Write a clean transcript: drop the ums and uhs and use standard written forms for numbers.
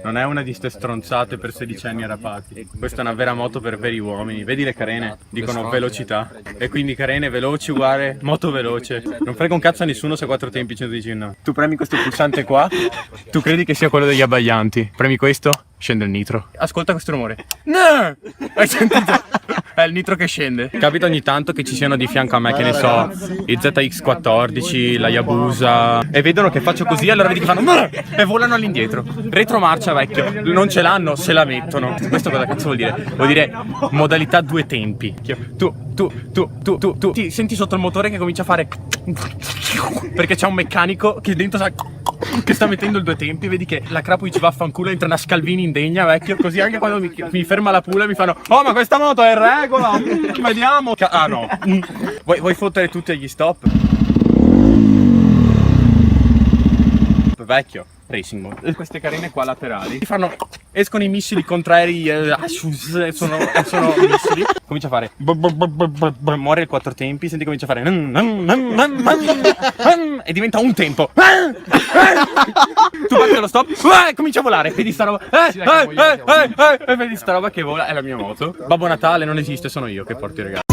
Non è una di ste stronzate per sedicenni arrapati. Questa è una vera moto per veri uomini. Vedi le carene? Dicono velocità. E quindi carene veloci uguale moto veloce. Non frega un cazzo a nessuno se 4 tempi 119. No. Tu premi questo pulsante qua, tu credi che sia quello degli abbaglianti. Premi questo, scende il nitro. Ascolta questo rumore. No! Hai sentito? È il nitro che scende. Capita ogni tanto che ci siano di fianco a me, che ne so, i ZX14, la Yabusa, e vedono che faccio così, allora vedi che fanno no! E volano all'indietro. Retromarcia, vecchio. Non ce l'hanno, se la mettono. Questo cosa cazzo vuol dire? Vuol dire modalità 2 tempi. Tu ti senti sotto il motore che comincia a fare perché c'è un meccanico che dentro sa che sta mettendo il 2 tempi. Vedi che la Crapui ci va a fanculo, entra una Scalvini indegna, vecchio. Così anche quando mi ferma la pula mi fanno oh ma questa moto è in regola, vediamo. Ah no. Vuoi fottere tutti agli stop? Vecchio, racing mode. Queste carene qua laterali escono i missili contraeri, sono missili. Comincia a fare muore il 4 tempi, senti comincia a fare e diventa un tempo. Tu batti allo stop, comincia a volare, vedi sta roba, vedi sta roba che vola, è la mia moto. Babbo Natale non esiste, sono io che porto i regali.